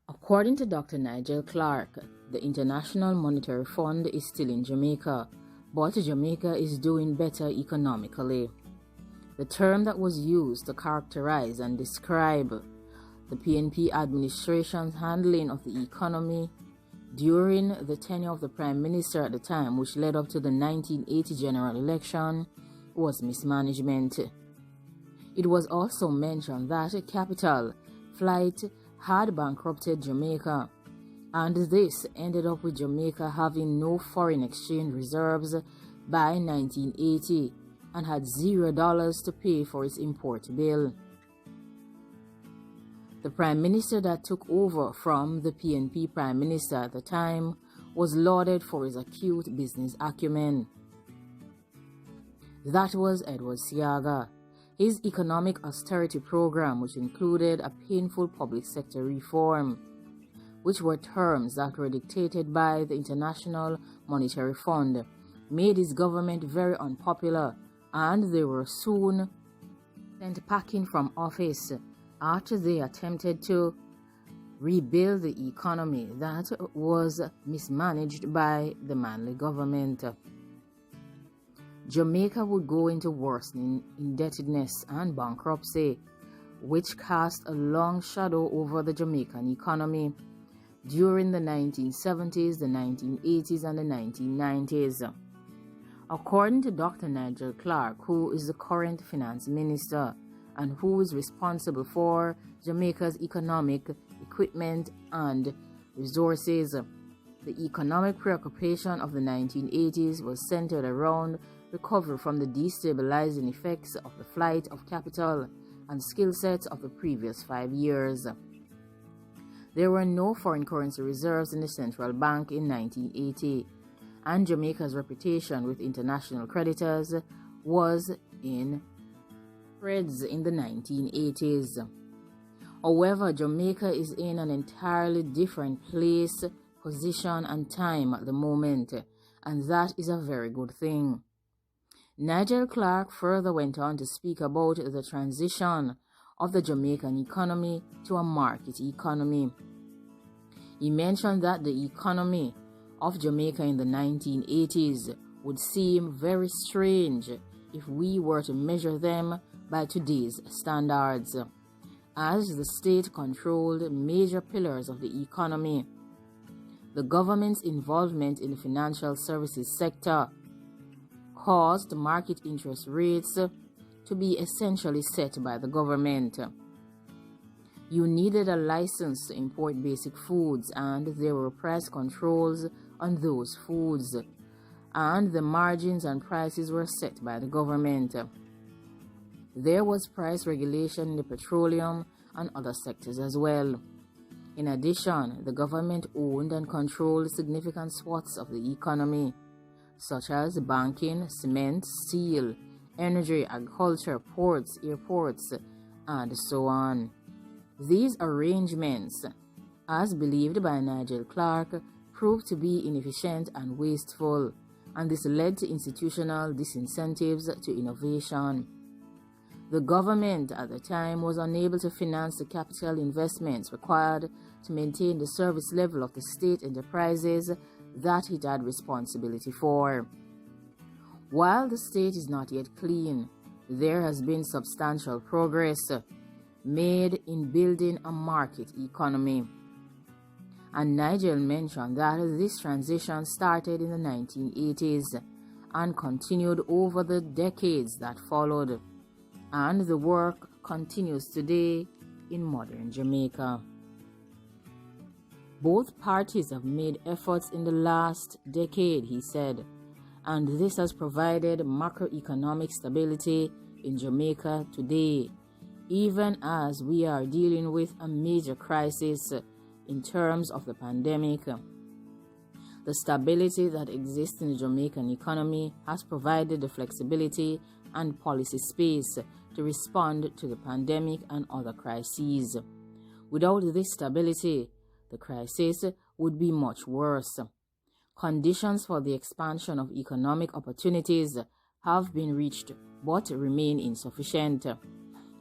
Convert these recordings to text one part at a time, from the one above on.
According to Dr. Nigel Clarke, the International Monetary Fund is still in Jamaica, but Jamaica is doing better economically. The term that was used to characterize and describe the PNP administration's handling of the economy during the tenure of the Prime Minister at the time, which led up to the 1980 general election, was mismanagement. It was also mentioned that capital flight had bankrupted Jamaica, and this ended up with Jamaica having no foreign exchange reserves by 1980 and had $0 to pay for its import bill. The Prime Minister that took over from the PNP Prime Minister at the time was lauded for his acute business acumen. That was Edward Seaga. His economic austerity program, which included a painful public sector reform, which were terms that were dictated by the International Monetary Fund, made his government very unpopular, and they were soon sent packing from office after they attempted to rebuild the economy that was mismanaged by the Manley government. Jamaica would go into worsening indebtedness and bankruptcy, which cast a long shadow over the Jamaican economy during the 1970s, the 1980s, and the 1990s. According to Dr. Nigel Clarke, who is the current finance minister and who is responsible for Jamaica's economic equipment and resources, the economic preoccupation of the 1980s was centered around recovery from the destabilizing effects of the flight of capital and skill sets of the previous 5 years. There were no foreign currency reserves in the central bank in 1980, and Jamaica's reputation with international creditors was in spreads in the 1980s. However, Jamaica is in an entirely different place, position, and time at the moment, and that is a very good thing. Nigel Clarke further went on to speak about the transition of the Jamaican economy to a market economy. He mentioned that the economy of Jamaica in the 1980s would seem very strange if we were to measure them by today's standards, as the state controlled major pillars of the economy. The government's involvement in the financial services sector caused market interest rates to be essentially set by the government. You needed a license to import basic foods, and there were price controls on those foods, and the margins and prices were set by the government. There was price regulation in the petroleum and other sectors as well. In addition, the government owned and controlled significant swaths of the economy, such as banking, cement, steel, energy, agriculture, ports, airports, and so on. These arrangements, as believed by Nigel Clarke, proved to be inefficient and wasteful, and this led to institutional disincentives to innovation. The government at the time was unable to finance the capital investments required to maintain the service level of the state enterprises that it had responsibility for. While the state is not yet clean, there has been substantial progress made in building a market economy. And Nigel mentioned that this transition started in the 1980s and continued over the decades that followed, and the work continues today in modern Jamaica. Both parties have made efforts in the last decade, he said, and this has provided macroeconomic stability in Jamaica today, even as we are dealing with a major crisis in terms of the pandemic. The stability that exists in the Jamaican economy has provided the flexibility and policy space to respond to the pandemic and other crises. Without this stability, the crisis would be much worse. Conditions for the expansion of economic opportunities have been reached but remain insufficient.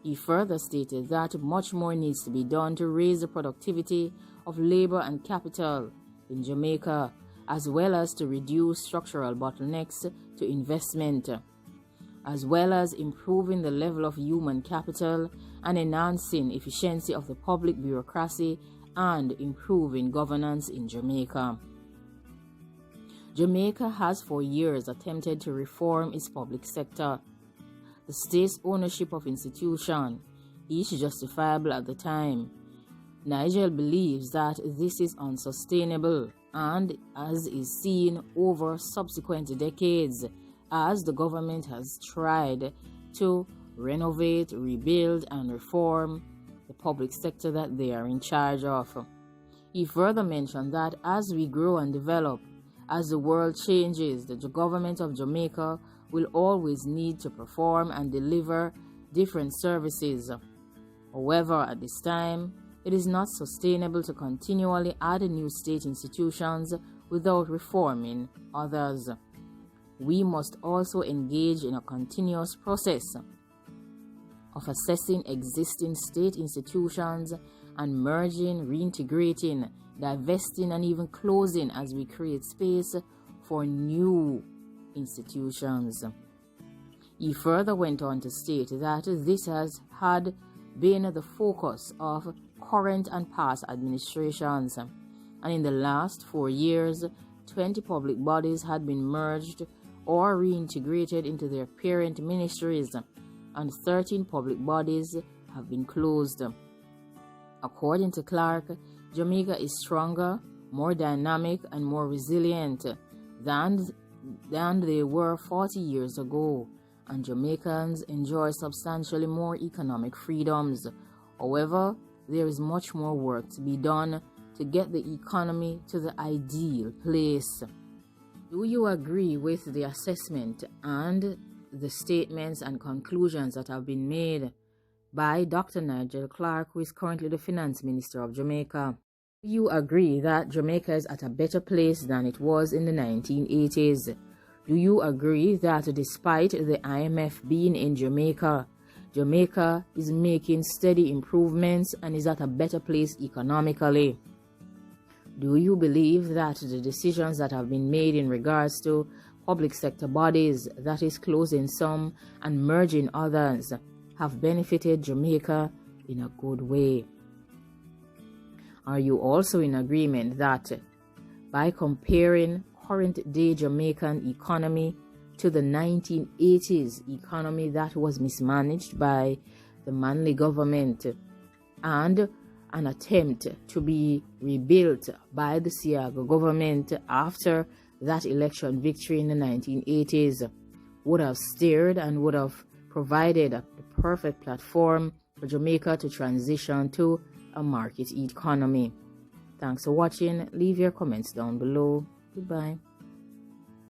He further stated that much more needs to be done to raise the productivity of labor and capital in Jamaica, as well as to reduce structural bottlenecks to investment, as well as improving the level of human capital and enhancing efficiency of the public bureaucracy and improving governance in Jamaica. Jamaica has for years attempted to reform its public sector. The state's ownership of institutions, each justifiable at the time. Nigel believes that this is unsustainable and as is seen over subsequent decades as the government has tried to renovate, rebuild and reform the public sector that they are in charge of. He further mentioned that as we grow and develop, as the world changes, the government of Jamaica will always need to perform and deliver different services. However, at this time, it is not sustainable to continually add new state institutions without reforming others. We must also engage in a continuous process of assessing existing state institutions and merging, reintegrating, divesting, and even closing as we create space for new institutions. He further went on to state that this has had been the focus of current and past administrations, and in the last 4 years, 20 public bodies had been merged or reintegrated into their parent ministries, and 13 public bodies have been closed. According to Clarke, Jamaica is stronger, more dynamic, and more resilient than they were 40 years ago, and Jamaicans enjoy substantially more economic freedoms. However, there is much more work to be done to get the economy to the ideal place. Do you agree with the assessment and the statements and conclusions that have been made by Dr. Nigel Clarke, who is currently the Finance Minister of Jamaica? Do you agree that Jamaica is at a better place than it was in the 1980s? Do you agree that despite the IMF being in Jamaica, Jamaica is making steady improvements and is at a better place economically? Do you believe that the decisions that have been made in regards to public sector bodies, that is closing some and merging others, have benefited Jamaica in a good way? Are you also in agreement that by comparing current-day Jamaican economy to the 1980s economy that was mismanaged by the Manley government and an attempt to be rebuilt by the Siago government after that election victory in the 1980s would have steered and would have provided the perfect platform for Jamaica to transition to a market economy? Thanks for watching. Leave your comments down below. Goodbye.